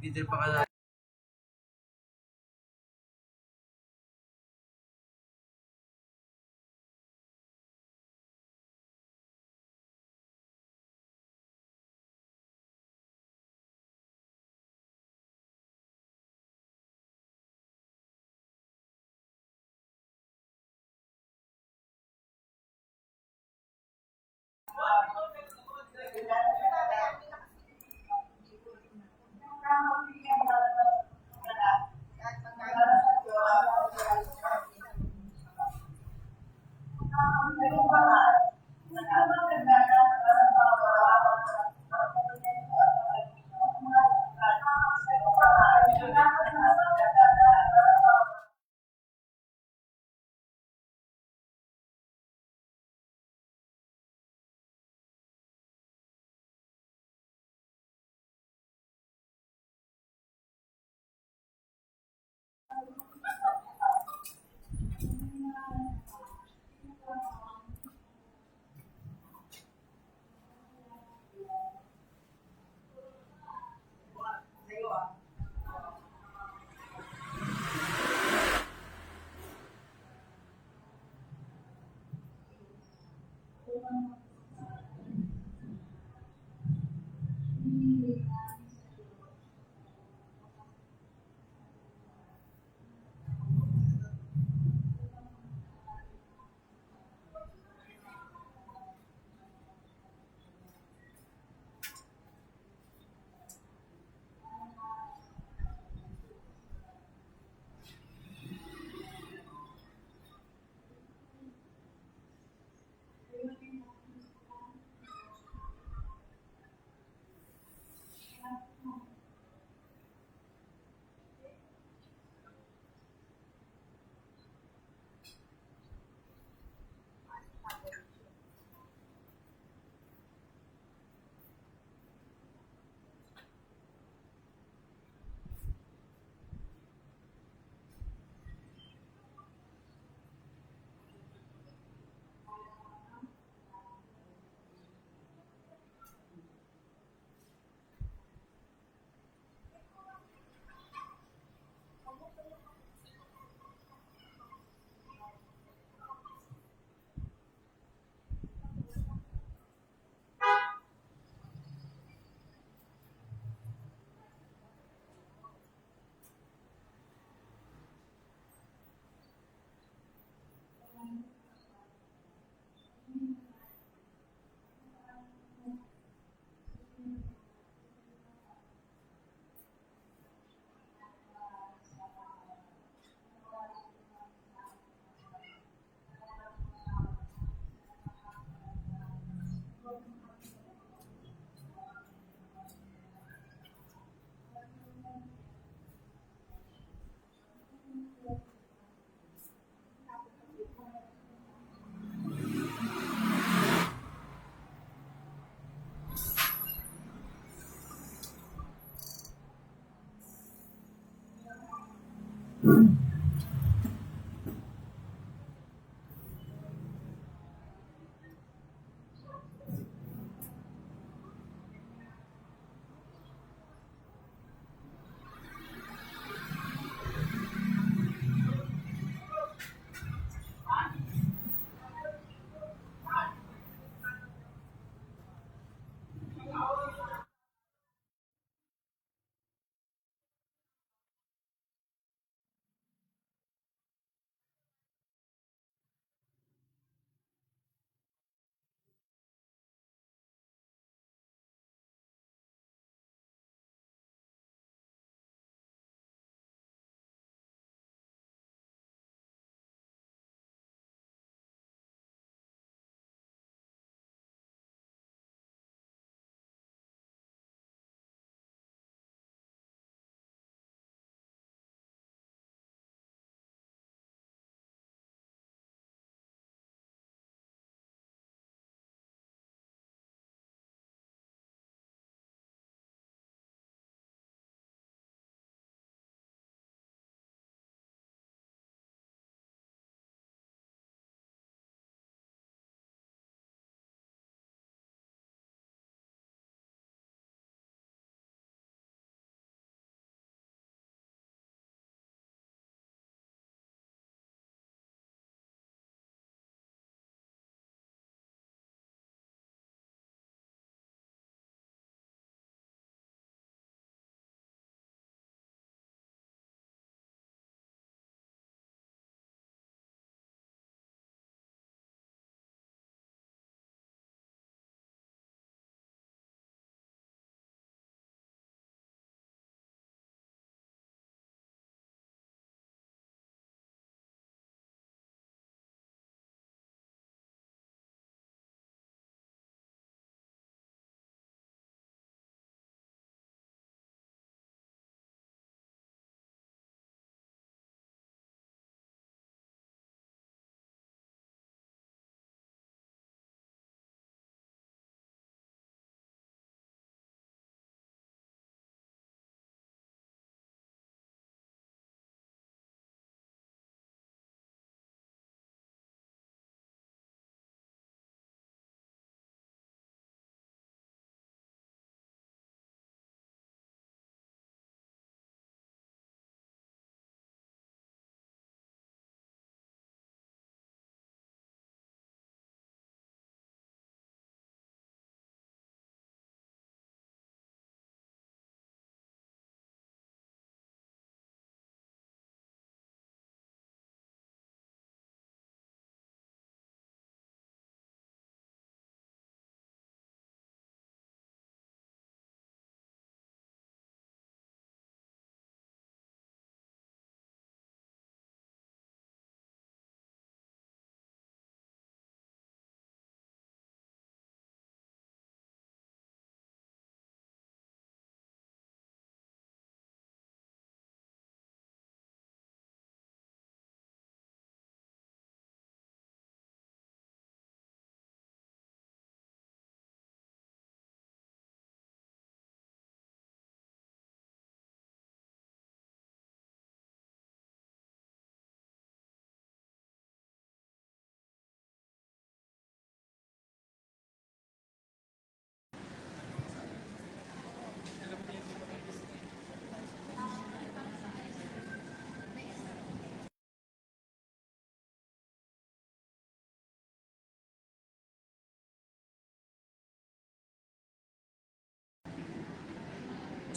Hindi pa ka.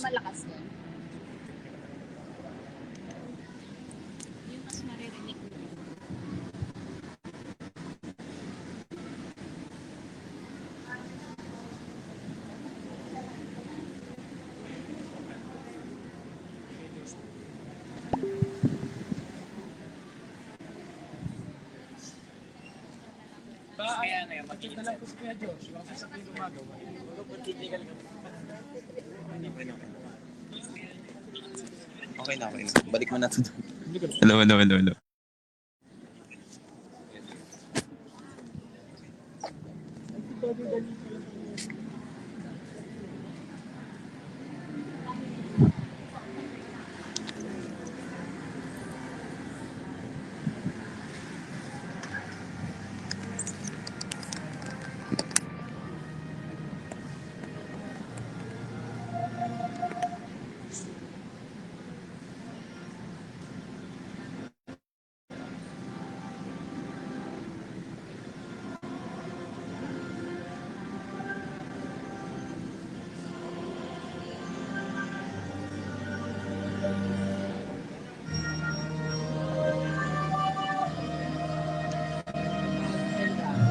malakas yun. Yung mas maririnig mo. Kaya na yun, mag-check na lang po si Kuya Josh. Yung sasabihin gumagawa. Okay na, okay na. Balik mo na ito. Hello, hello, hello, hello.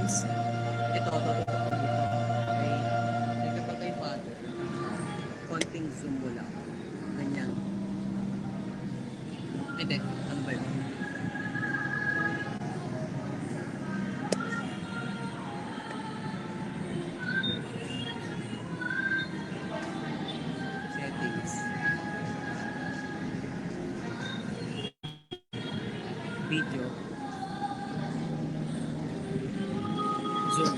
Guys, ito, tututok ko dito. Okay? Like kapag kay father, konting zoom mo lang. Ganyan. Hindi, ano ba yun? Settings. Video. Zoom.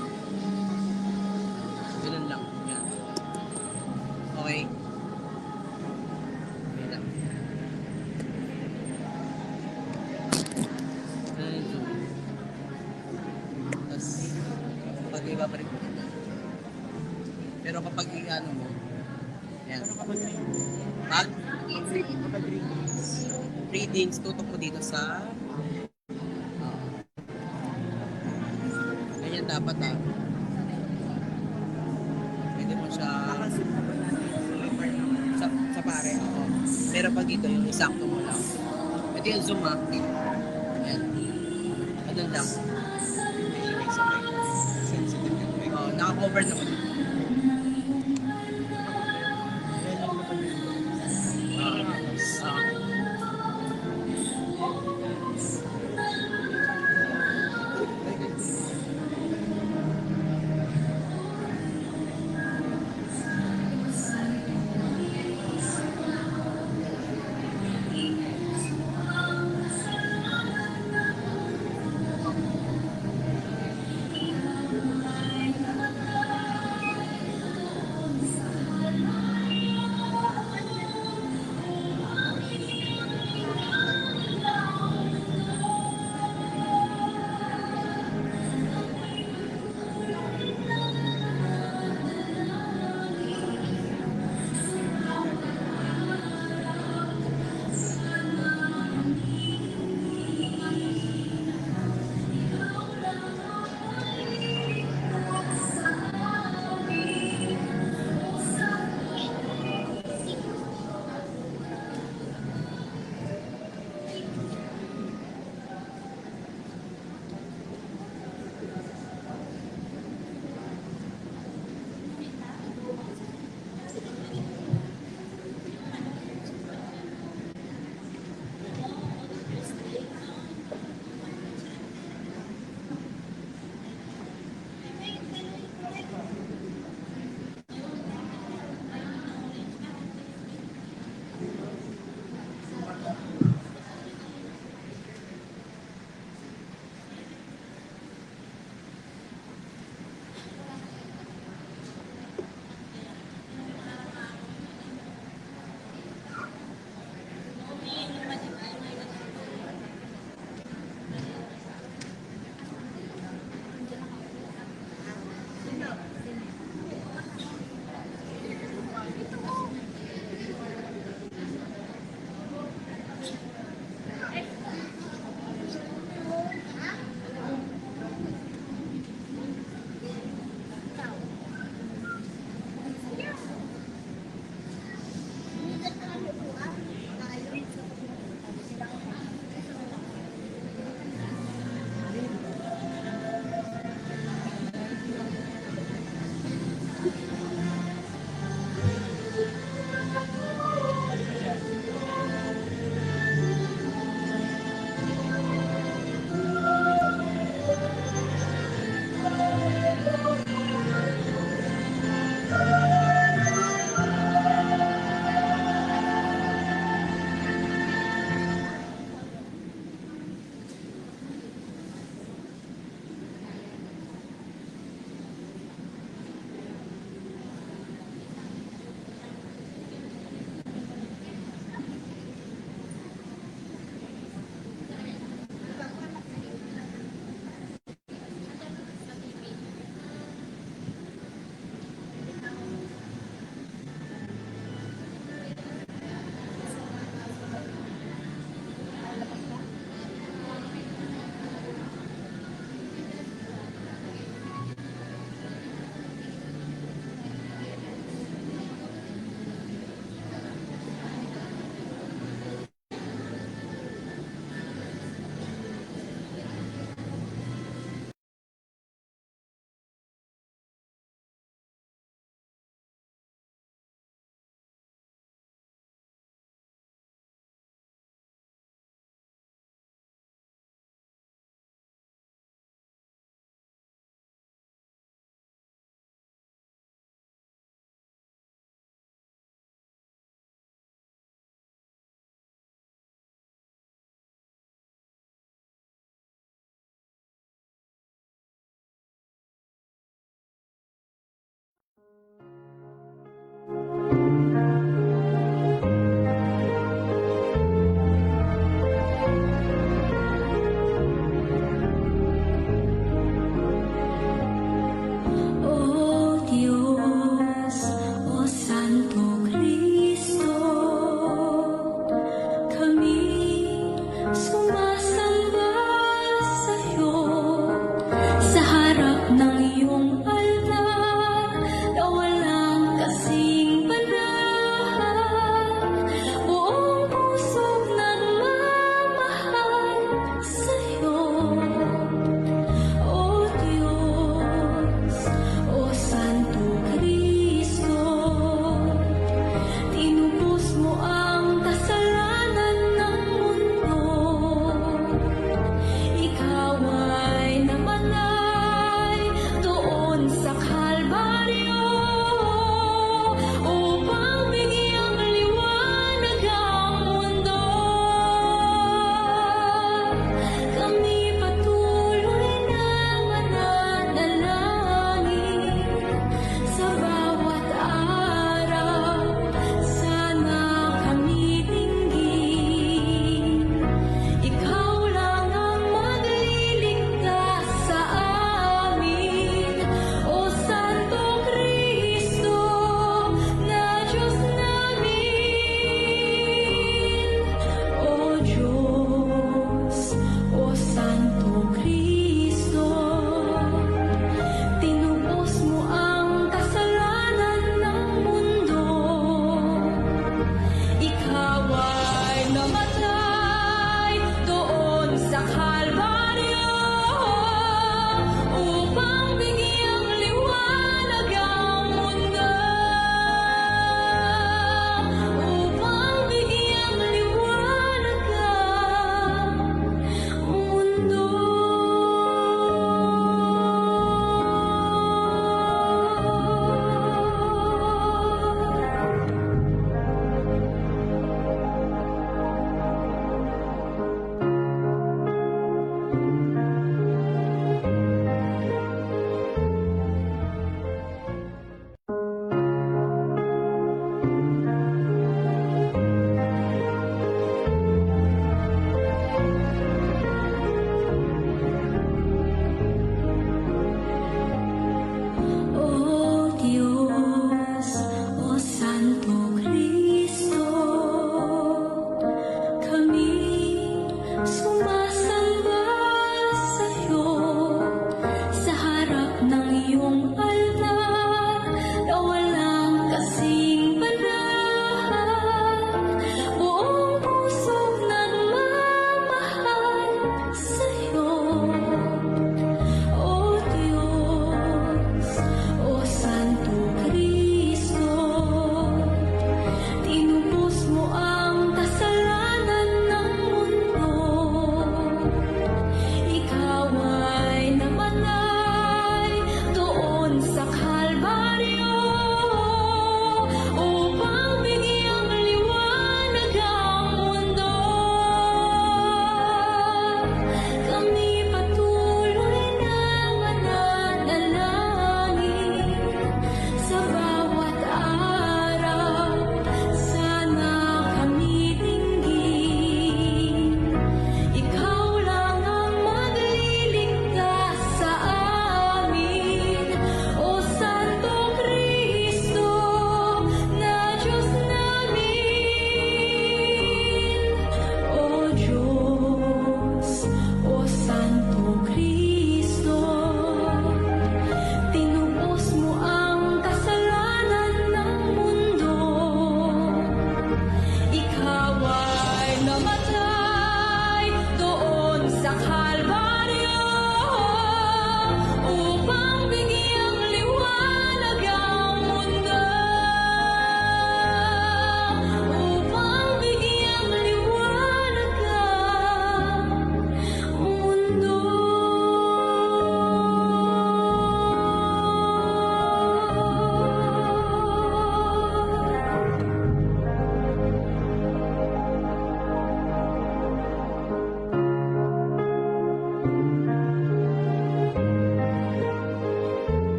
Ganun lang. Yan. Okay? Wait lang. Ganun yung zoom. Tapos, kapag ibabalik mo. Pero kapag i-ano mo, yan. Pag readings, tutok mo dito sa ganyan dapat pwede mo siya sa pare ako. Pero pag dito, yung isakto mo lang. Pwede yung zoom yan. Ganun lang. Sensitive yung mic. Naka-cover naman.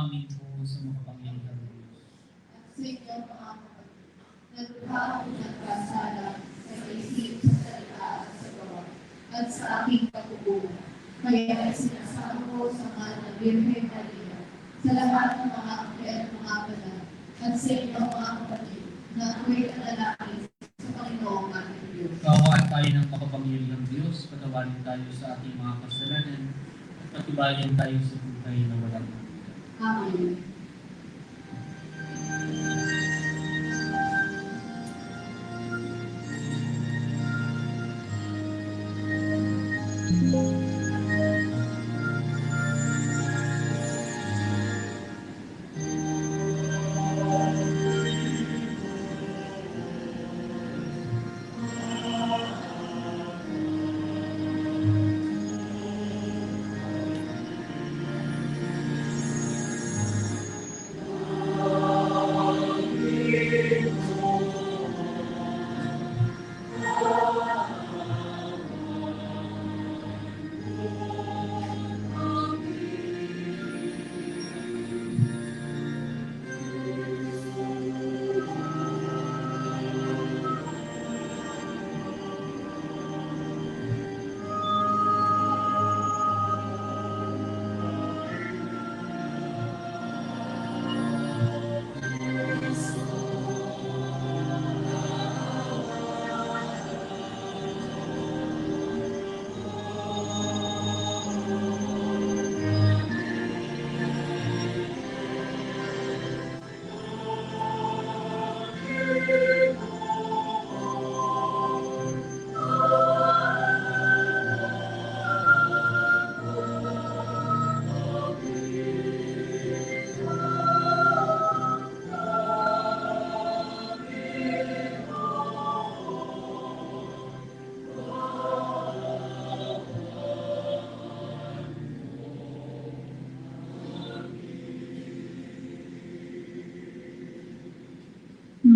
amin po sa makapangyarihan ng Diyos. Sa inyong mga kapatid, nalukha ako ng kasala sa isip, sa salita at sa gawa, at sa aking pagkukulang. Kaya sinasama ko sa mahal na Birhen Maria, sa lahat ng mga angel at mga banal, at sa inyong mga kapatid, na ako'y nanalangin sa Panginoong ating Diyos. Kaawaan tayo ng makapangyarihang Diyos, patawarin tayo sa ating mga kasalanan, at patibayan tayo sa buhay na walang hanggan. Amen.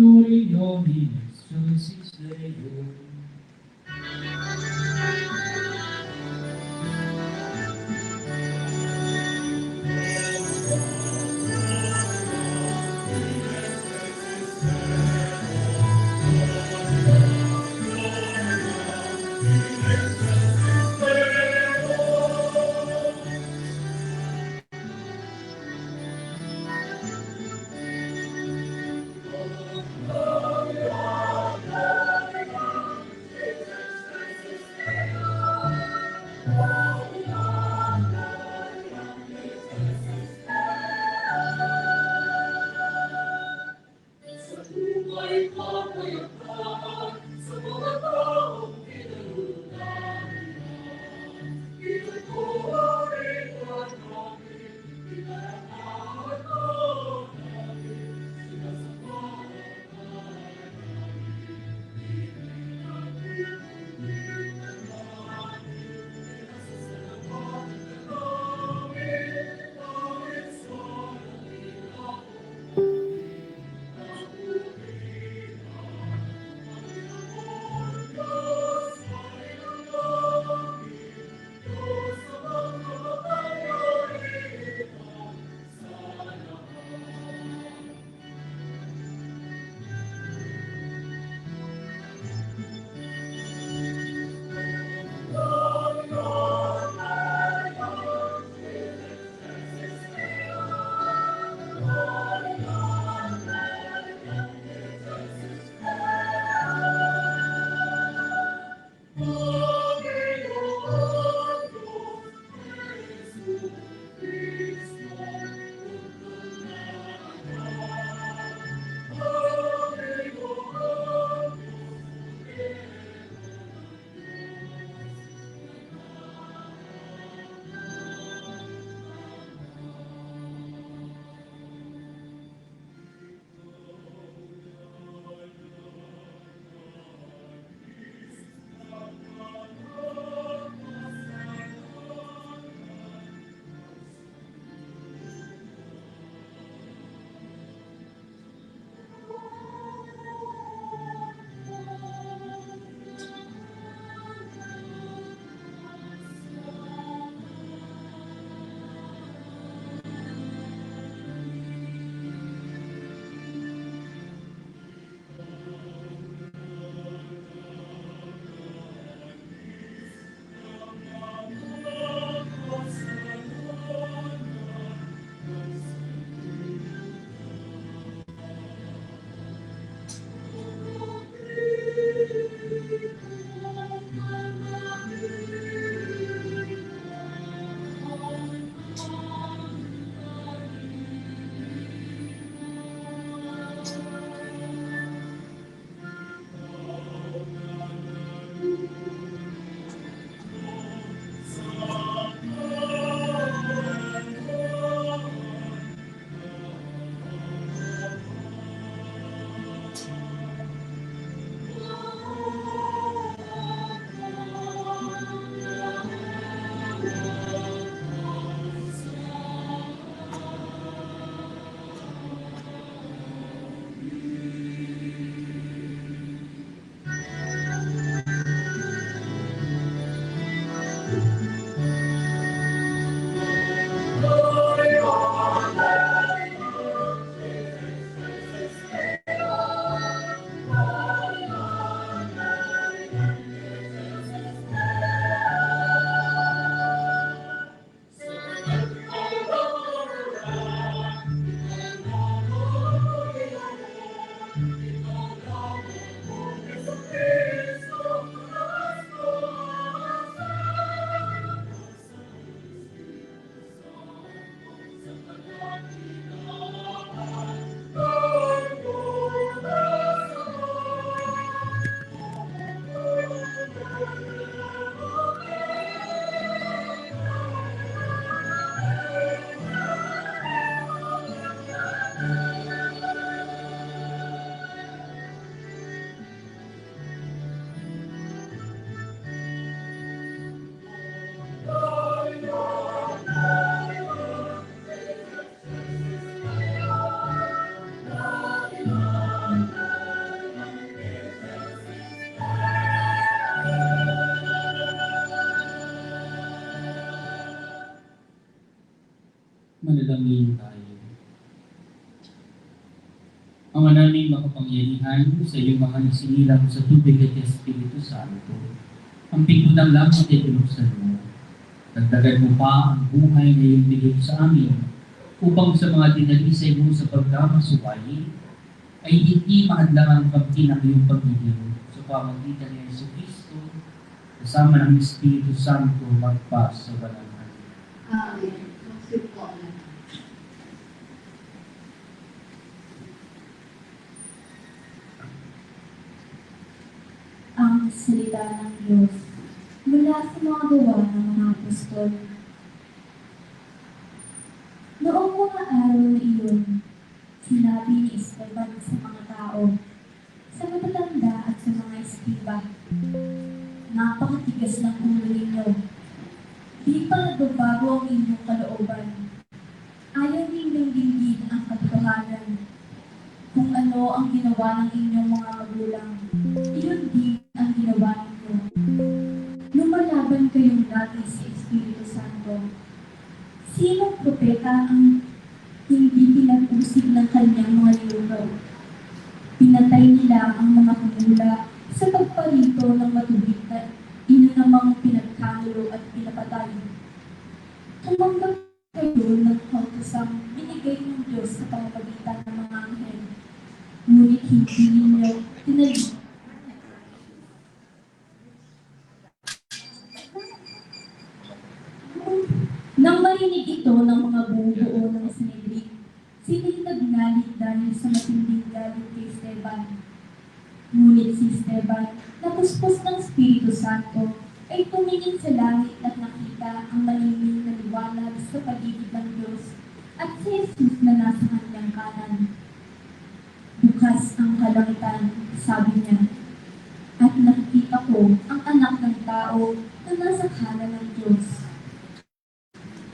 Gloria in excelsis Deo. Manalangin tayo. Ama namin makapangyarihan sa iyong mga isinilang sa tubig at Espiritu Santo, ang pinto ng langit ay binuksan mo. Dagdagan mo pa ang buhay na iyong bigay sa amin upang sa mga dinalisay mo sa pagkamasubayi ay hindi mahadlang ang pagti ng iyong pag-ibig sa pamagitan ni Yesu Cristo kasama ng Espiritu Santo magpa sa walang hanggan. Amen. Magsip po na. Ang salita ng Diyos mula sa mga gawa ng mga apostol. Noong mga araw na iyon, sinabi ni Esteban sa mga tao, sa matatanda at sa mga eskriba, napakatigas ng ulo ninyo. Di pa nagbabago ang inyong kalooban. Ayaw ninyong dinggin ang katotohanan. Kung ano ang ginawa ng inyong mga magulang, iyon din ang ginawa ninyo. Lumalaban kayong lagi sa Espiritu Santo. Sinong propeta ang hindi pinag-usig ng kanyang mga ninuno? Pinatay nila ang mga kumula sa pagparito ng matubig na inunamang pinagkanulo at pinapatay. Tumanggap kayo ng kautusang binigay ng Diyos sa pamamagitan ng mga anghel. Ngunit hindi ninyo tinali. Nang marinig ito ng mga buo ng Sanhedrin, sila'y nagnalit dahil sa matinding galit kay Esteban. Ngunit si Esteban, napuspos ng Espiritu Santo, ay tumingin sa langit at nakita ang maliming na liwanag sa paligid ng Diyos at si Jesus na nasa kanyang kanan. Bukas ang kalangitan, sabi niya, at nakikita ko ang anak ng tao na nasa kanan ng Diyos.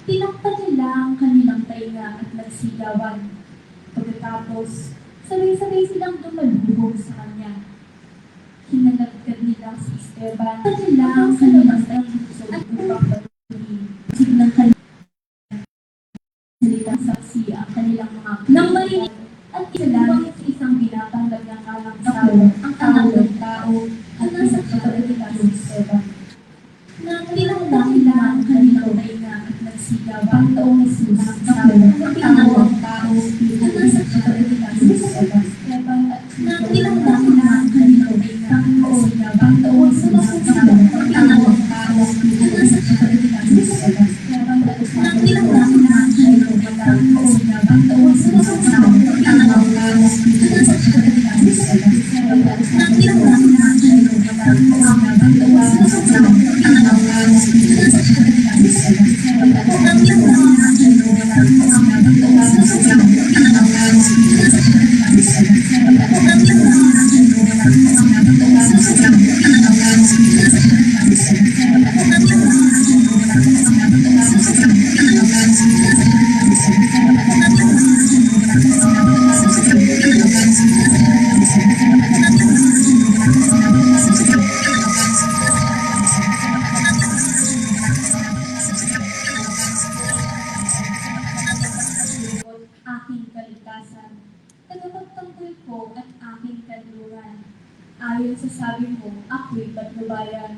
Tinakpan nila ang kanilang tainga at nagsigawan. Pagkatapos, sabay-sabay silang dumalubog sa kanya. Hinalagkad nila si Esteban at nila ang kanilang tainga at upang patuloy. Signang kanilang salitang saksi ang kanilang mga nang marinig at isalangit sa isang ginatanggal ng alang tao, ang anak ng tao at nasa katawan nila si Esteban. Tinakpan nila ang kanilang tainga at nagsigawan. Panginoong Jesus, sabi ng anak ng tao at nasa katawan nila si Esteban. Tinakpan nila ang kanilang tainga at nagsigawan. Panginoong Jesus, sabi ng anak ng tao at nasa katawan nila si Esteban. Tinakpan nila ang kanilang tainga at nagsigawan. Panginoong Jesus, sabi ng anak ng tao at nasa katawan nila si Esteban. Tinakpan nila ang kanilang tainga at nagsigawan. Panginoong Jesus, sabi ng anak ng tao at nasa katawan nila si Esteban. Aking kaligtasan, tagapagtanggol ko at aking kanlungan. Ayon sa sabi mo, ako'y patnubayan.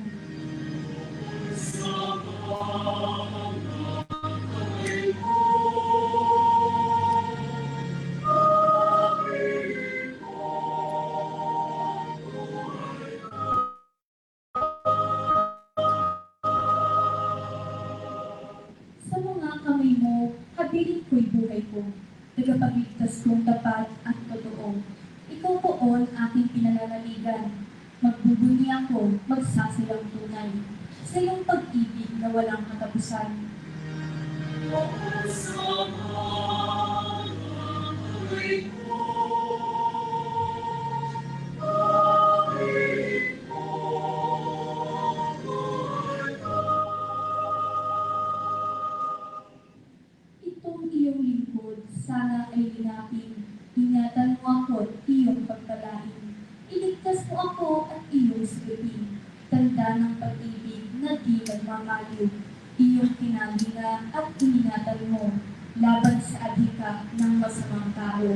Sa mga kamay mo, habilin ko'y buhay ko. Tagapagligtas kong tapat at totoo. Ikaw poon aking pinananaligan. Magbubunyi ako, magsasilang tunay. Sa iyong pag-ibig na walang katapusan. Itong iyong lingkod, sana ay linapin. Ingatan mo ako at iyong pagpalain. Iligtas mo ako at iyong sigapin. Tanda ng pag-ibig na di nagmamaliw. Iyong kinalina at iningatan mo. laban sa adhika ng masamang tao.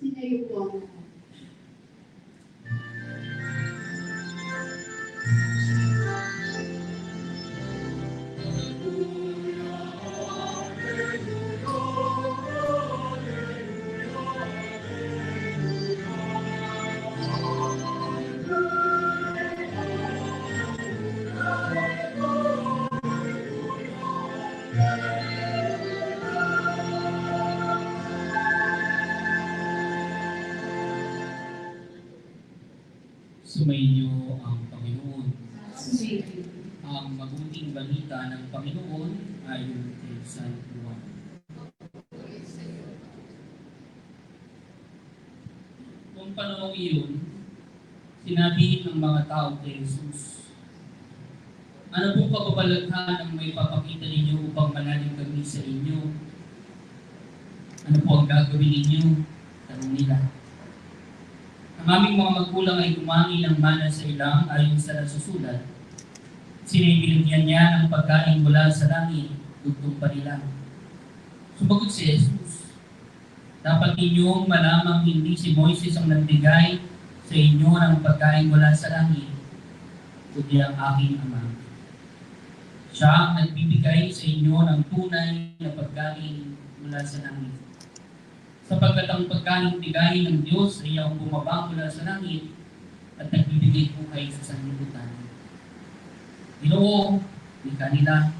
Sinayo po ang lahat. Sumainyo ang Panginoon. Sumayo. Ang mabuting balita ng Panginoon ayon kay San Juan. Noong panahon iyon, sinabi ng mga tao kay Jesus, "Ano pong kababalaghan ang may papakita ninyo upang manalig kami sa inyo? Ano po ang gagawin ninyo?" Tanong nila. Ang aming mga magulang ay kumain ng mana sa ilang ayon sa nasusulat. Sinibigyan niya ng pagkain mula sa langit, dugtong pa nila. Sumagot si Jesus, "Dapat ninyong malamang hindi si Moises ang nagbigay sa inyo ng pagkain mula sa langit, kundi ang aking Ama. Siya ang nagbibigay sa inyo ng tunay na pagkain mula sa langit. Sapagkat ang pagkain bigay ng Diyos ay ang bumaba mula sa langit at nagbibigay buhay sa sanlibutan. Ginoo, di kanila,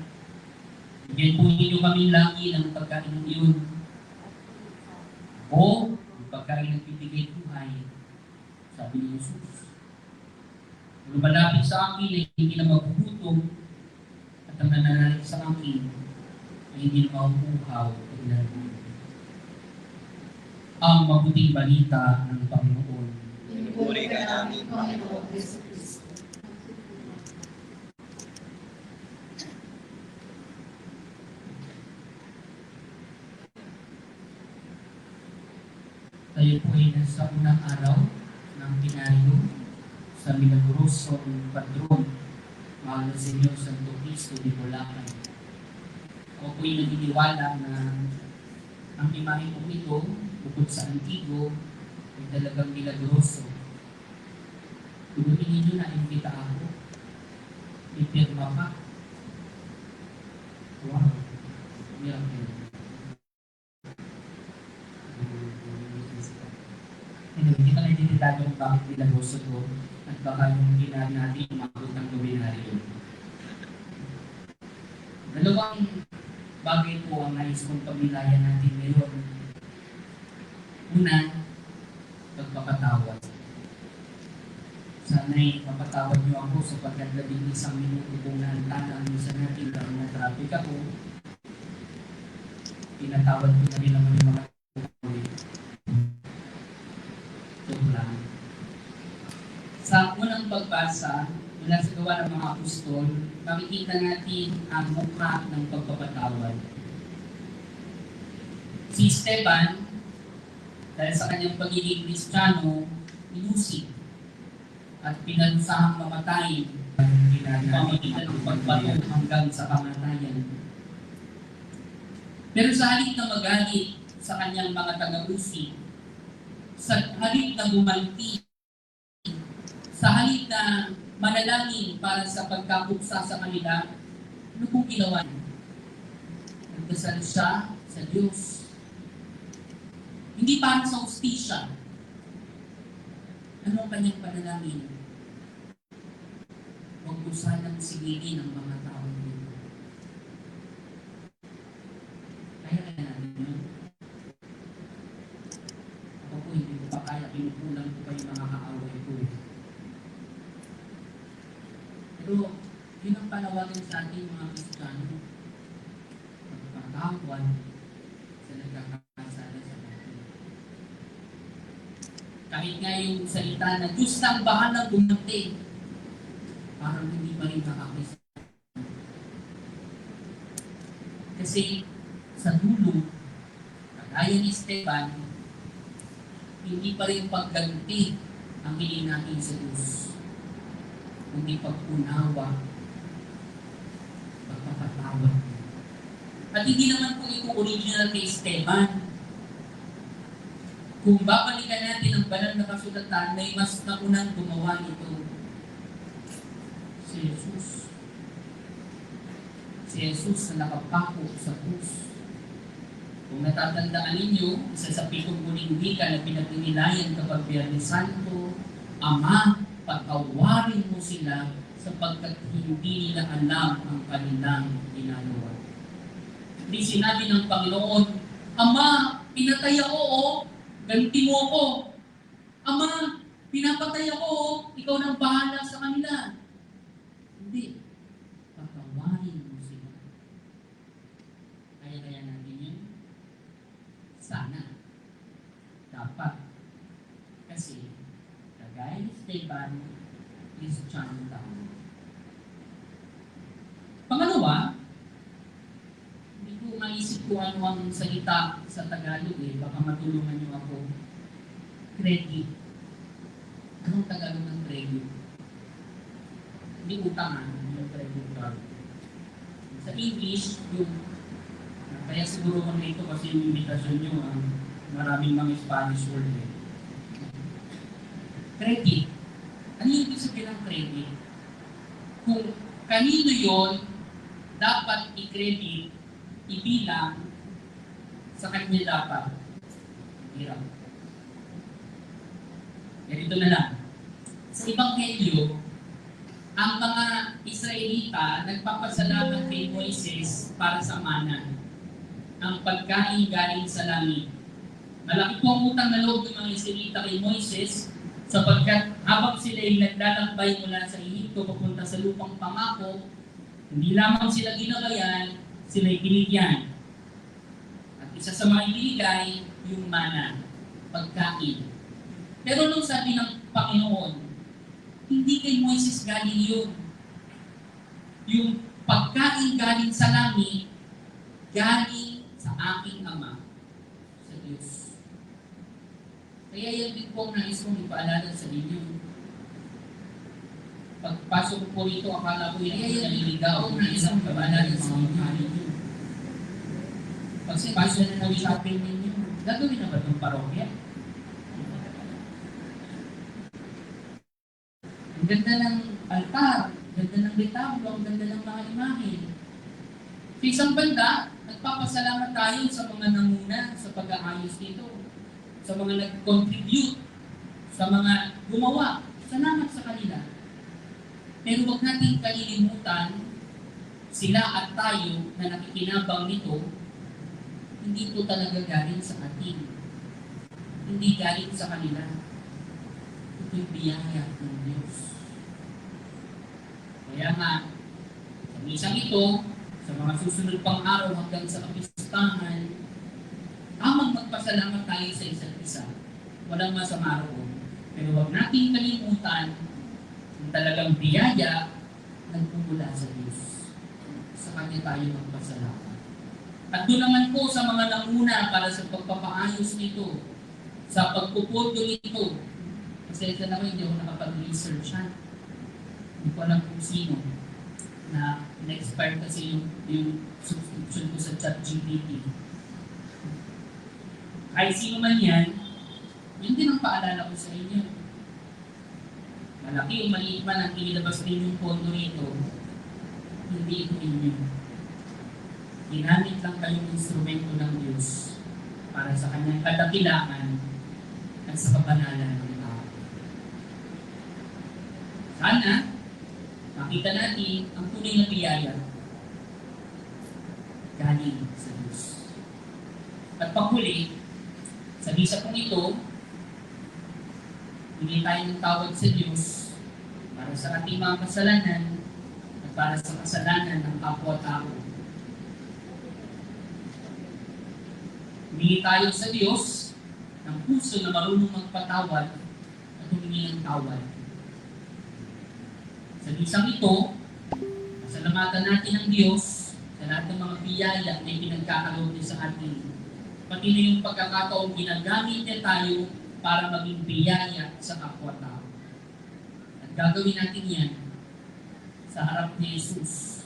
bigyan po ninyo kami lagi ng pagkain iyon. O, ang pagkain nagbibigay buhay," sabi ni Jesus. "Kung lumalapit sa akin ay hindi na magugutom, at ang nananalig sa akin ay hindi na mauuhaw o ilalagay." Ang mabuting balita ng Panginoon. Puri ka namin, Panginoon Yesu Kristo. Tayo po ay nasa unang araw ng binaryo sa Milagrosong Padron, Mahal na Senyor Santo Cristo de Bulacan. Ako po ay naniniwala na ang imahe po ito, bukod sa antigo, ay talagang milagroso. Tugunin ninyo na imbita ako. Ipirma pa. Wow. Miracle. Anyway, hindi pa naitititago kung bakit milagroso to at baka yung ginari natin umabot ng luminaryo. Dalawang bagay po ang nais kong pagnilayan natin ngayon. Una, pagpapatawad. Sana'y mapatawad niyo ako sapagkat 11 minuto kong naantala ang isa natin dahil na traffic ako. Pinatawad ko na rin naman yung mga tao. Ito lang. Sa unang pagbasa, mula sa Gawa ng mga Apostol, makikita natin ang mukha ng pagpapatawad. Si Esteban, dahil sa kanyang pagiging Kristiyano, inusig at pinanusahang mamatay ang pamamagitan ng pagbato hanggang sa kamatayan. Pero sa halip na magalit sa kanyang mga taga-usig, sa halip na gumanti, sa halip na manalangin para sa pagkakuksa sa kanila, ano pong ginawa niya? Nagdasal siya sa Diyos. Hindi para sa hustisya. Ano ang kanyang panalangin? Huwag mo sanang sigilin ang mga tao dito. Kaya natin yun. Ako po, hindi ko pa kaya, kinukulang ko pa yung mga kaaway ko. Pero Yun ang panawagan sa ating mga Kristiyano. Pagpatawad sa nagkakasala sa atin. Kahit nga yung salita na Diyos na ang bahalang gumanti, parang hindi pa rin nakakisa. Kasi sa dulo, kagaya ni Esteban, hindi pa rin pagganti ang hiling natin sa Diyos. Kundi pag-unawa, pagpapatawad. At hindi naman po ito original kay Esteban. Kung babalikan natin ang banal na kasulatan, may mas naunang gumawa nito. Si Jesus. Si Jesus na nakapako sa krus. Kung natatandaan ninyo, isa sa pitong muling wika na pinaginilayan kapag Biyernes Santo, Ama, patawarin mo sila sapagkat hindi nila alam ang kanilang ginagawa. Hindi sinabi ng Panginoon, Ama, pinatay ako, ganti mo ako. Ama, pinapatay ako, ikaw nang bahala sa kanila. Hindi. Patawarin mo sila. Kaya natin yun? Sana. Dapat. Kasi, kagaya ni Esteban, Kristiyano tayo. Pangalawa, hindi ko maisip kung ano ang salita sa Tagalog baka matulungan niyo ako. Credit. Anong Tagalog ng credit? Hindi utang yung credit card. Sa English, yung kaya siguro kung ito kasi yung invitation nyo, maraming mga Spanish word Credit. Ano yung ibig sabihin ng credit? Kung kanino yon dapat i-credit, ibilang, sa kanya dapat. Hirap. Ganito na lang. Sa Ebanghelyo, ang mga Israelita nagpapasalamat kay Moises para sa mana, ang pagkain galing sa langit. Malaki po ang utang na loob ng mga Israelita kay Moises sapagkat habang sila ay naglalakbay mula sa Ehipto papunta sa lupang pangako, hindi lamang sila ginabayan, sila ay binigyan. At isa sa mga ibinigay, yung mana, pagkain. Pero nung sabi ng Panginoon, hindi kay Moises galing yun. Yung pagkain galing sa langit, galing sa aking Ama, sa Diyos. Kaya yan din po ang nais kong ipaalala sa inyo. Pagpasok po rito, akala ko yan naliligaw na isang kabalalan sa mga ninyo. Pagpasok na ng shopping ninyo, gagawin na ba itong parokya? Ang ganda ng altar, ganda ng retablo, ang ganda ng mga imahe. Sa isang banda, nagpapasalamat tayo sa mga nanguna sa pag-aayos dito, sa mga nag-contribute, sa mga gumawa. Salamat sa kanila. Pero huwag natin kalilimutan, sila at tayo na nakikinabang nito, hindi ito talaga galing sa atin. Hindi galing sa kanila. Ito'y biyaya ng Diyos. Kaya nga, sa misang ito, sa mga susunod pang araw hanggang sa kapistahan, tamang magpasalamat tayo sa isa't isa. Walang masama roon. Pero huwag natin kalimutan kung talagang biyaya nagpumula sa Diyos. Sa Kanya tayo magpasalamat. At doon naman po sa mga nanguna para sa pagpapaayos nito, sa pagpupundo nito, kasi ito naman hindi ako nakapag-research Hindi ko alam kung sino na na-expire kasi yung subscription ko sa ChatGPT. Kahit sino man yan, yun din ang paalala ko sa inyo. Malaki o maliit man ang inilabas ninyong pondo rito, hindi ito inyo. Ginamit lang kayong instrumento ng Diyos para sa kanyang kadakilaan at sa kabanalan ng tao. Sana, makita natin ang tunay na biyaya galing sa Diyos. At paghuli, sa misa pong ito, hindi tayo ng tawag sa Diyos para sa ating mga kasalanan at para sa kasalanan ng kapwa-tao. Humingi tayo sa Diyos ng puso na marunong magpatawad at humingi ng tawad. Sa bisang ito, pasalamatan natin ang Diyos sa lahat ng mga biyaya na pinagkakalob niya sa atin. Pati na yung pagkakataong ginagamit niya tayo para maging biyaya sa kapwa-tao. At gagawin natin yan sa harap ni Jesus.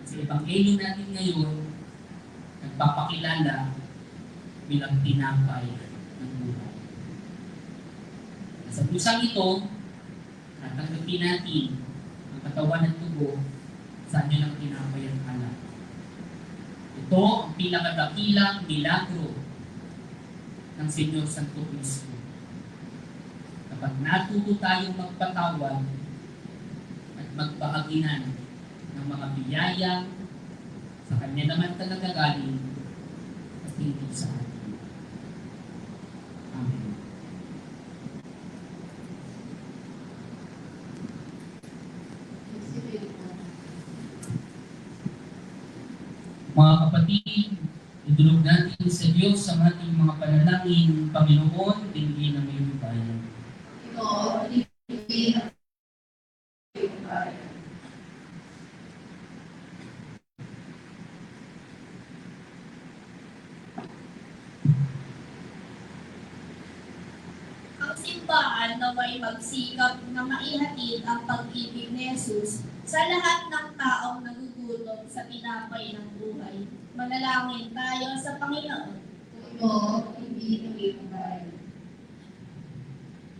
Sa Ebanghelyo natin ngayon, nagpapakilala bilang tinapay ng buhay. Sa pusang ito, tatanggapin natin ang katawan at tubo sa kanyang tinapay at alak. Ito ang pinakadakilang milagro ng Senyor Santo Cristo. Kapag natuto tayong magpatawad at magpaaginan ng mga biyaya sa kanya naman talaga galing at hindi sa atin. Amen. Mga kapatid, idulog natin sa Diyos ang ating mga panalangin. Panginoon, tingin ang iyong bayan. Ito, hindi na iyong bayan. Ang simbahan na may magsikap na maihatid ang pag-ibig ni Jesus sa lahat ng taong nagugutom sa tinapay ng buhay. Manalangin tayo sa Panginoon. Ito, hindi na iyong bayan.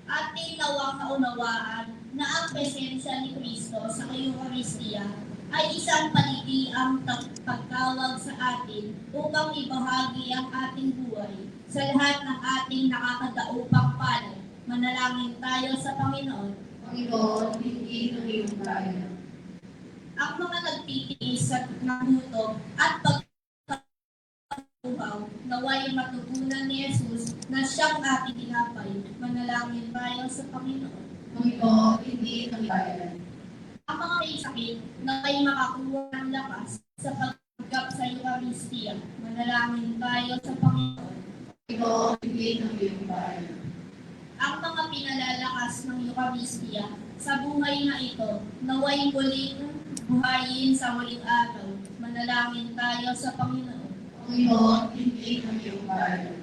Ating nawang kaunawaan na ang presensya ni Kristo sa Eucharistia ay isang paligiang pagtawag sa atin upang ibahagi ang ating buhay sa lahat ng ating nakakadaupang palad. Manalangin tayo sa Panginoon. Panginoon, hindi na iyong bayan. Ang mga nagtitiis at nagutom at pagkakuhaw, naway matugunan ni Jesus na siyang ating tinapay. Manalangin tayo sa Panginoon. Panginoon, hindi na iyong bayan. Ang mga may sakit na may makakuha ng lakas sa pagkap sa Eucharistia. Manalangin tayo sa Panginoon. Panginoon, hindi na iyong bayan. Ang mga pinalalakas ng Eucharistia sa buhay na ito, naway muling buhayin sa huling araw. Manalangin tayo sa Panginoon. Panginoon, hindi na iyong bayan.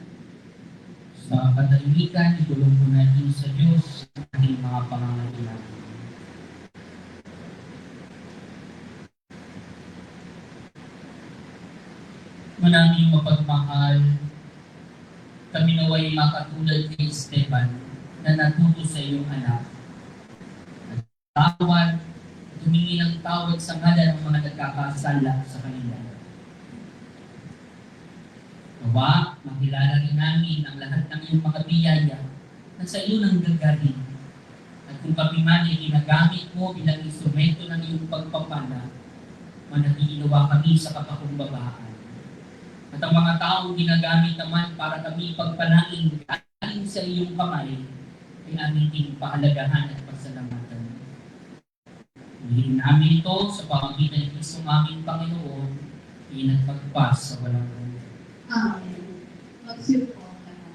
Sa katahimikan, itulong po natin sa Diyos ang ating mga pangangailangan. Manaming mapagmahal, kami naway makatulad kay Esteban na natuto sa iyong anak. At tawad, humingi ng tawad sa ngalan ng mga nagkakasala sa kanila. Nawa, makilala rin namin ang lahat ng iyong mga biyaya na sa iyo nang gagaling. At kung kami man ay ginagamit mo bilang instrumento ng iyong pagpapala, manatiliwa kami sa kapakumbabaan. At ang mga taong ginagamit naman para kami pagpalain galing sa iyong kamay, ay aming din pahalagahan at pasalamatan. Hilihin namin ito sa pamagitan ng isang aming Panginoon, inagpagpas sa walang hanggan. Amen. Magsiupo ka na.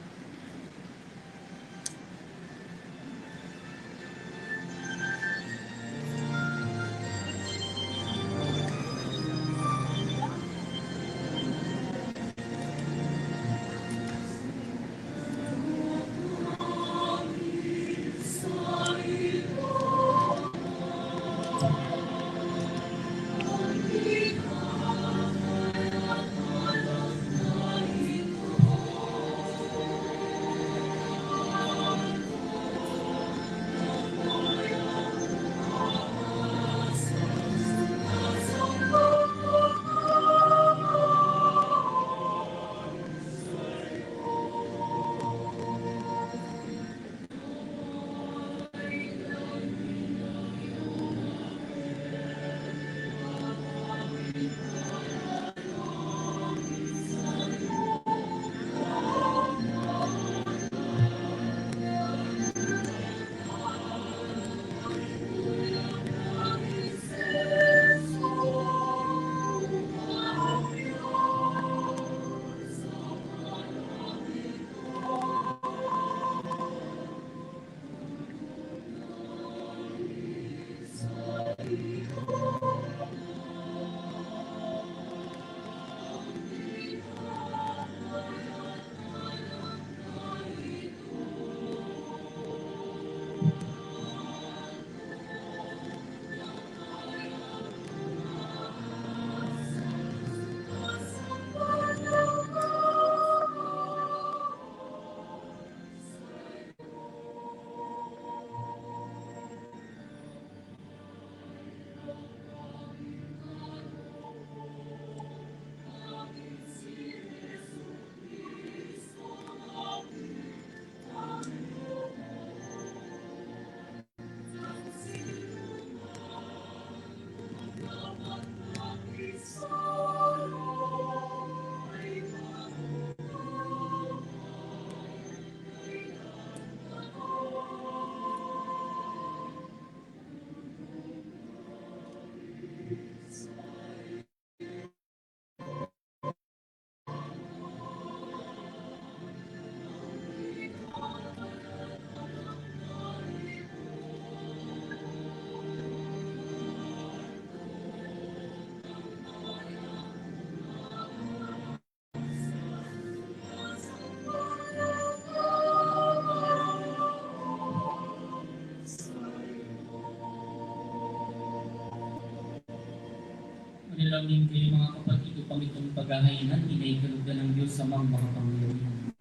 Manalangin kayo mga kapatid upang itong paghahayinan, inaikalugdan ng Diyos sa mga makapangyarihan.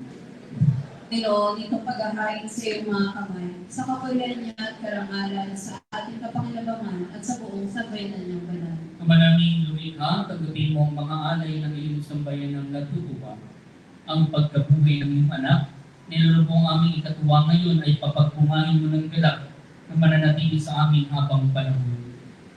Pero itong paghahain sa iyong mga kamay, sa kapurihan niya at karangalan, sa ating kapangilabangan at sa buong sabaynan niyang banal. Maraming lumikha, tanggapin mo ang mga alay ng iyong sambayan ng natutuwa. Ang pagkabuhay ng iyong anak, nilulubong aming ikatuwa ngayon ay papagpumahin mo ng galak na mananatili sa amin habang panahon.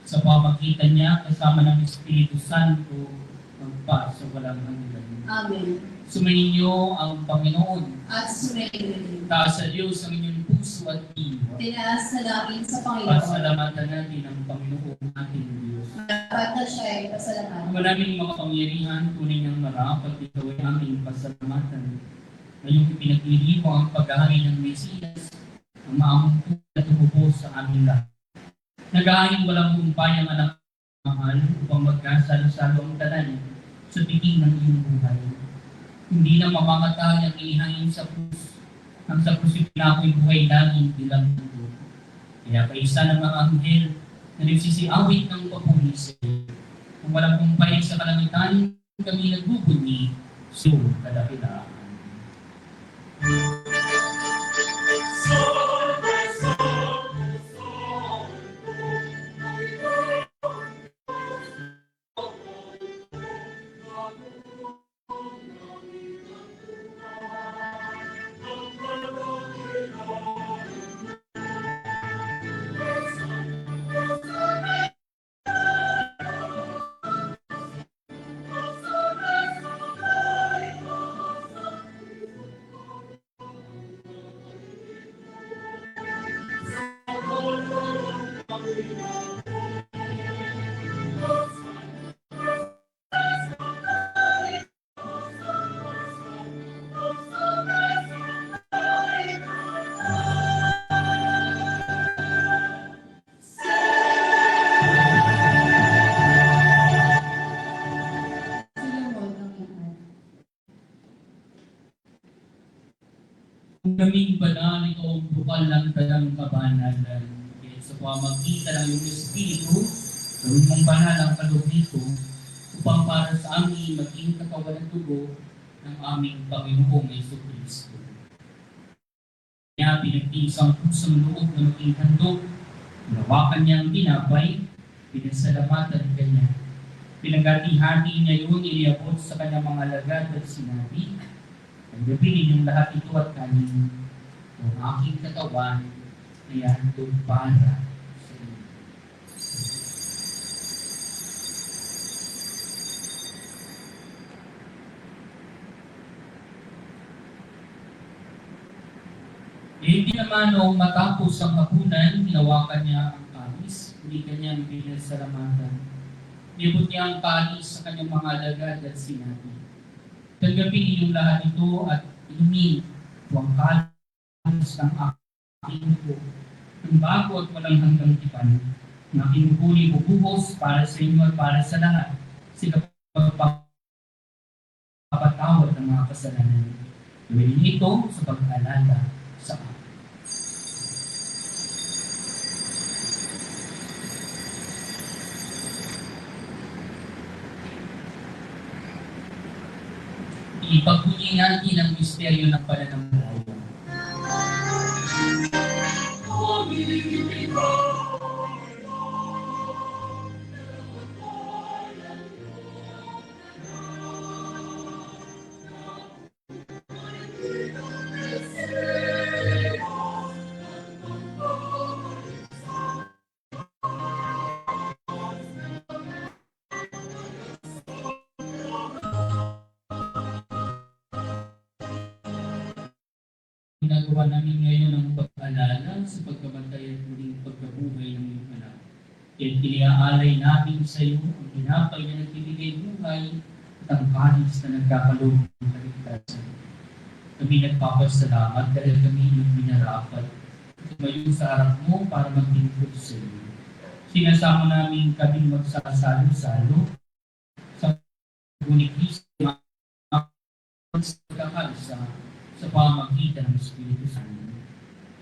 Sa pamagitan niya, kasama ng Espiritu Santo, magpa sa walang hanggan. Amen. Sumayin niyo ang Panginoon. At sumayin. Taas sa Diyos ang inyong puso at diwa. Tinaas na namin sa Panginoon. Pasalamatan natin ang Panginoon ating Diyos. Dapat na siya ay pasalamatan. Maraming makapangyarihan, tunay niyang marapat, ikaw ay aming pasalamatan. Ngayong ipinaglilibo ang paghahari ng Mesiyas, ang maamong at umubos sa aming lahat. Nag-aayong walang humpay ang anak mahal upang magkasalo-salo ang tanan sa biging ng iyong buhay. Hindi na mamamatay ang inihangin sa krus. Ang sa krus yung pinako'y buhay namin bilang ito. Kaya kaisa ng mga anghel na nagsisiawit ng papuri sa iyo. Kung walang humpay sa kalangitan, kami nagbubunyi sa iyong kadakilaan. Kaming banal, ikaw ang bukal ng talang kabanalan. Kaya sa pamagitan ng iyong Espiritu, gawin mong banal ang kaloob nito upang para sa amin maging katawan at dugo ng aming Panginoong Jesucristo. Kaya pinagtiis ang pusong loob na maging handog, hinawakan niya ang tinapay, pinasalamatan kanya. Pinagati-hati niya yun, iniabot sa kanyang mga alagad at sinabi, "Tanggapin ninyong lahat ito at kanin, ang aking katawan na ihandog para sa inyo." Hindi naman noong matapos ang hapunan, hinawakan niya ang kalis, hindi kanyang pinasalamatan. Nibot niya ang kalis sa kanyang mga alagad at sinabi, "Tanggapin ninyong lahat ito at inumin ito ang kalis ng aking dugo, ng bago at walang hanggang tipan, na kinuhuli bubuhos para sa inyo at para sa lahat, sila pagpapatawad ng mga kasalanan. Gawin ito sa pag-alala sa akin." Ipagbunyi natin ang misteryo ng pananampalataya. Ginagawa namin ngayon ang pag-alala sa pagkabantay at muling pagkabuhay ng iyong anak. Kaya tiniaalay namin sa iyo ang tinapay na nagbibigay buhay at ang kanis na nagkakaloob ng kaligtasan. Kami nagpapasalamat dahil kami iyong minarapat at tumayo sa harap mo para maglingkod sa iyo. Sinasama namin kaming magsasalo-salo sa ni Kristo sa pamagitan ng Espiritu Santo.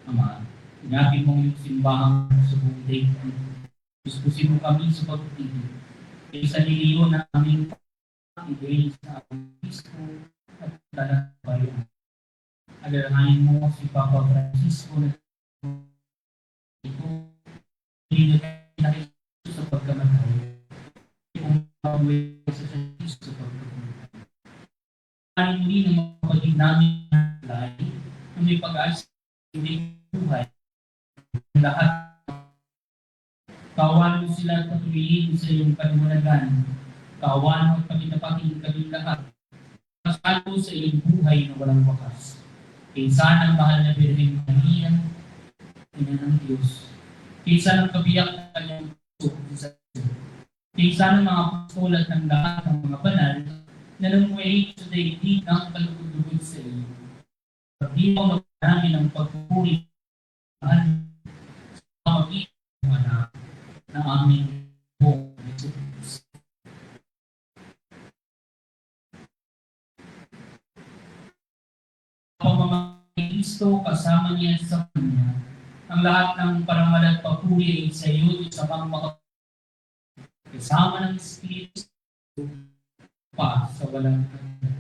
Ama, inapin mo yung simbahan sa buong daigdig. Puspusin mo kami sa pagtibig. Kaya sa niliyo na aming ibigay sa aming Kristo at talagbayan. Alalahanin mo si Papa Francisco na ito, hindi na Kristo sa pagkamatay. Kung pawin sa Kristo sa pagkamatay. Alalahanin muli ng mga kapatid namin na may pag-asa hindi buhay lahat. Kawan mo sila at patuloyin sa iyong kaliwanagan. Kawan mo at pagkitapatin kami lahat. Masalo sa iyong buhay na walang wakas. Kaysa ng mahal na Birheng Maria, Ina ng Diyos. Kaysa ng kabiyak ng kanyang puso. Kaysa ng mga apostol at ng lahat ng mga banal na namuhay sa daigdig ng kalugod-lugod sa iyo. Pagdi mo namin ang pagpupuri sa pamagitan ng anak na aming buong Jesus. Pamamagitan Kristo kasama niya sa kanya, ang lahat ng parangal at papuri ay sa iyo sa mga kasama ng Espiritu pa sa walang hanggan.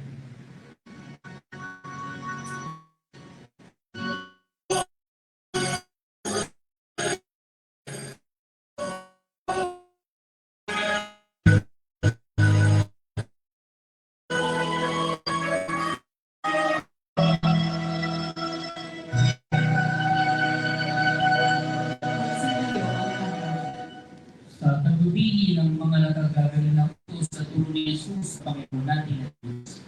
Sa tagubilin ng mga nagagaling ng puso sa tulong ni Jesus, Panginoon natin at Diyos,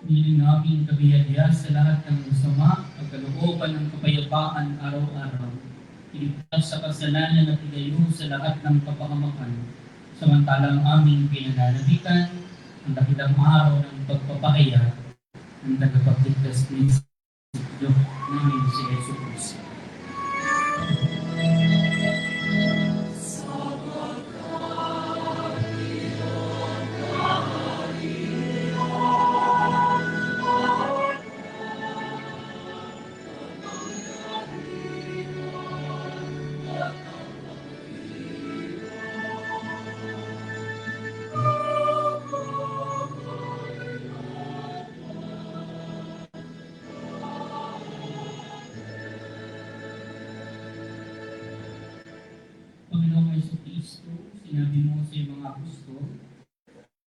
Hiling namin kabiyaya sa lahat ng masama, pagkalooban ng kapayapaan araw-araw. Iligtas sa kasalanan at igayo sa lahat ng kapahamakan. Samantalang aming pinananabikan ang dakilang araw ng pagpapahayag ng tagapagligtas ni Diyos namin si Yesu Cristo. Panginoong Jesucristo, sinabi mo sa iyong mga apostol,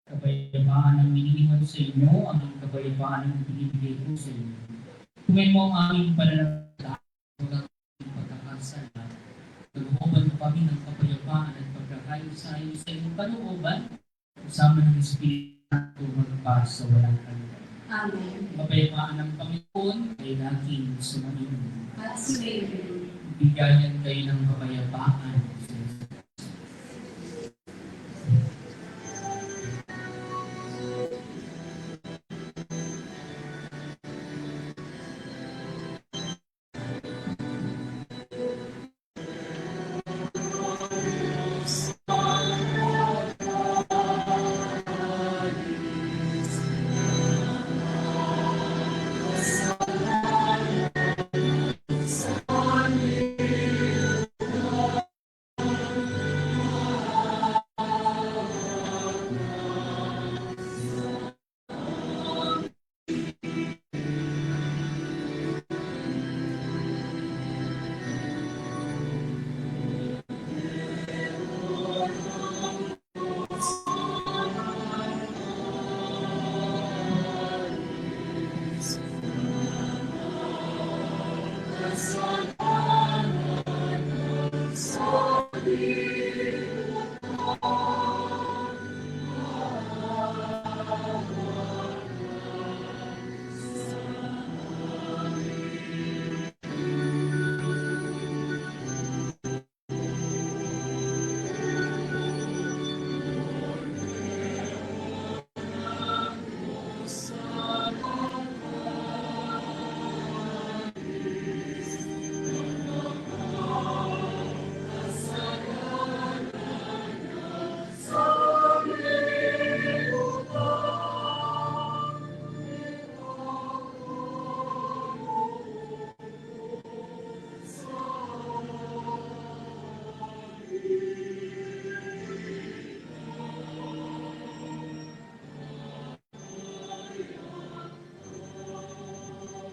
kapayapaan ang iniiwan sa inyo, ang kapayapaan ang binibigay ko sa inyo. Tungin mo ang aming pananampalataya, walang pagkakasala. Kalooban mo kami ng kapayapaan at pagkakaisa-isa sa iyong kalooban, kasama ng Espiritu Santo magpa sa walang hanggan. Amen. Kapayapaan ng Panginoon ay laging sumainyo. At sumayin. Bigayan kayo ng kapayapaan.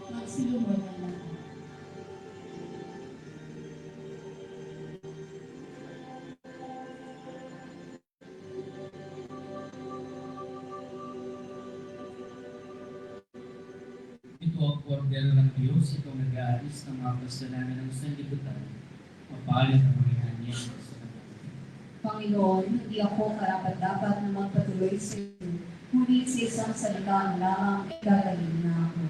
Magsilunod na lang. Ito ang kordero ng Diyos, ito nag-aalis ng mga kasalanan ng sanlibutan. Mapalad ang mga kanya sa kanya. Panginoon, hindi ako karapat-dapat na magpatuloy sa iyo, ngunit sa isang salita lang igagaling na ako.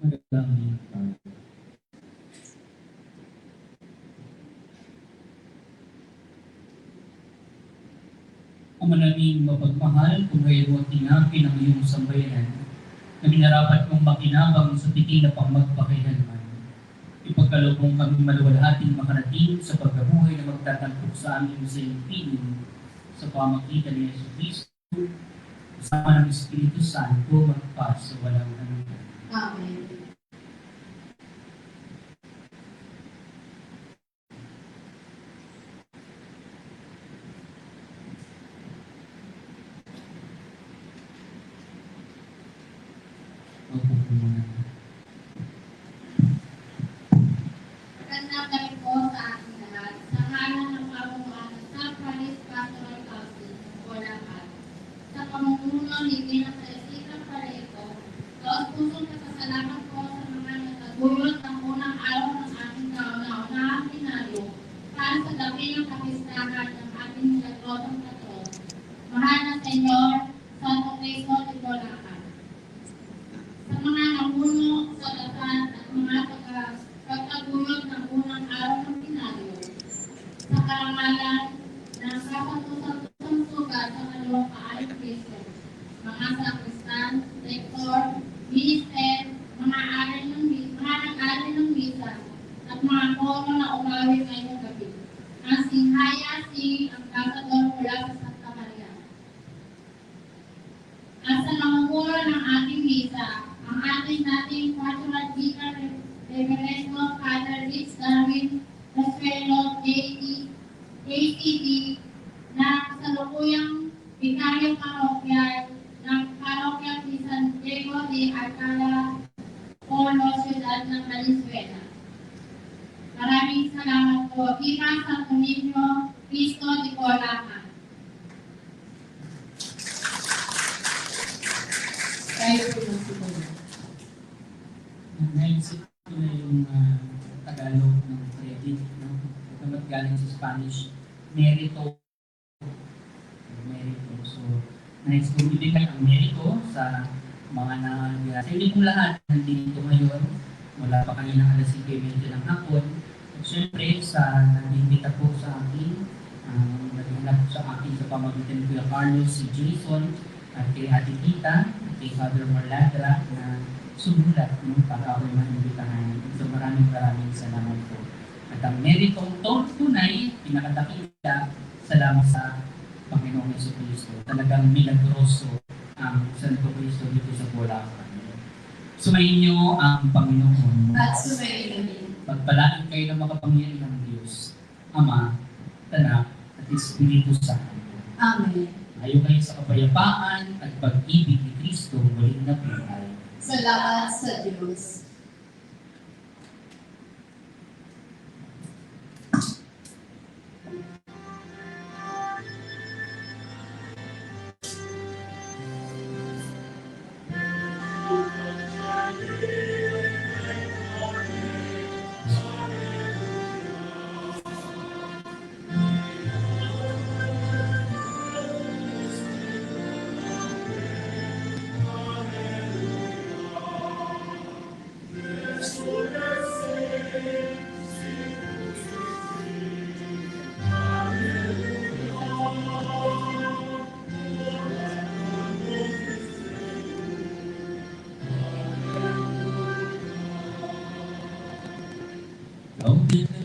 Manalangin tayo. Ang manaming mapagmahal kung ngayon mo tinapin ang iyong sambayanan na minarapat mong makinabang sa piting na pangmagpakailanman. Ipagkaloob mong kami maluwalhating makarating sa pagkabuhay na magtatampok sa amin sa iyong piling sa pamagitan ni Yesu Cristo kasama ng Espiritu Santo magpas sa walang hanggan. Amen. Opo po muna. Magandang gabi po sa ating lahat. Sa ngalan ng pamunuan ng San Francis Pastoral Council ng Bulacan, sa pamumuno ni Gina Teresita Pareto, taos pusong pasasalamat po sa mga nagtaguyod ng unang araw ng ating kauna-unahang pinalo para sa dakilang kapistahan ng ating milagrosong patron, Mahal na Senyor Santo Cristo de Bulacan. Sa mga namuno sa dasal at mga pagkaguyod ng unang araw ng pinalo, sa karangalan ng kasantusang sugat sa kalupaan Kristo, mga sakristan, rektor, minister, mga nag-aaral ng misa, at mga koro na umawi ngayong gabi. Ang singhaya si Ambassador mula sa Santa Maria. At sa namumuro ng ating misa, ang ating dating Pastoral Deacon Reverendo Father Rich Darwin Rasuelo ACD na kasalukuyang Vicario Parokyal ng Parokyal ni San Diego de Alcala, Polo, Ciudad ng Valenzuela. Maraming salamat po. Viva Santo Niño Cristo de Bulacan. Tayo po ng siguro. Naisip ko na yung Tagalog ng credit, no? Kapag galing sa Spanish, merito. Merito. So, nais ko ibigay ang merito sa mga sa hindi po lahat nandito ngayon. Wala pa kanina alas 5:20 ng hapon. At syempre, sa nag-imbita po sa akin, naghanap sa akin sa pamagitan ni Kuya Carlos, si Jason, at kay Ate Tita, at kay Father Marladra, na sumulat para ako maimbitahan. So maraming salamat po. At ang meritong tunay, pinakadakila, salamat sa Panginoong Jesucristo. Talagang milagroso ang Santo Cristo dito sa Bulacan. Sumayin niyo ang Panginoon. At sumayin namin. Pagpalain kayo ng makapangyarihan ng Diyos, Ama, Anak, at Espiritu Santo. Amen. Ayaw kayo sa kapayapaan at pag-ibig ni Kristo muling na buhay. Salamat sa Diyos.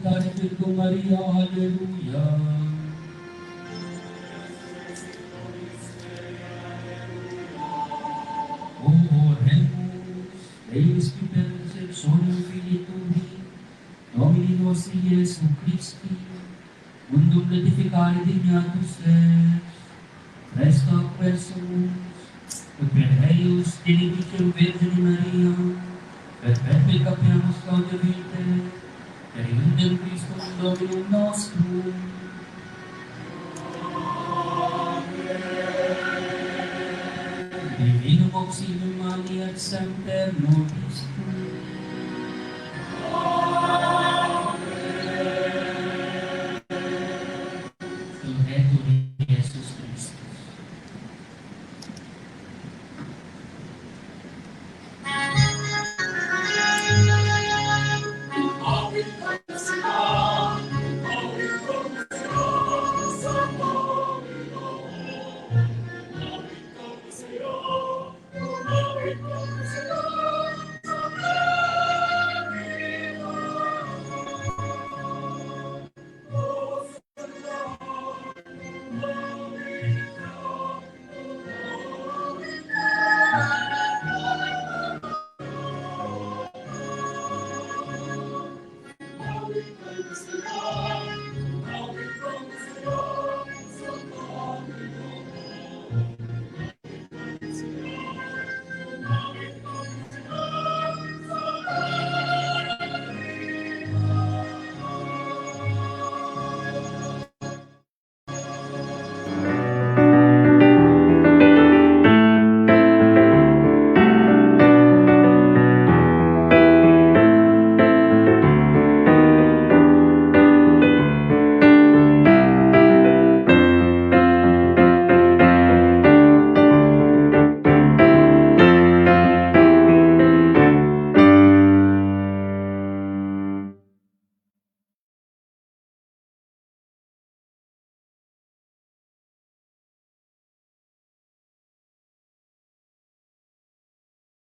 Gaudete Virgo Maria, Alleluia. Oremus, Deus qui per resurrectionem Filii Tui, Domini nostri Iesu Christi, mundum edificare dignatus es, resta quesumus, et per eius benedicem Virgine Maria, perpetui capiamus gaudia vitae, per indem Christum Dominum nostrum. Divinum auxilium mali et semper nobis tuum.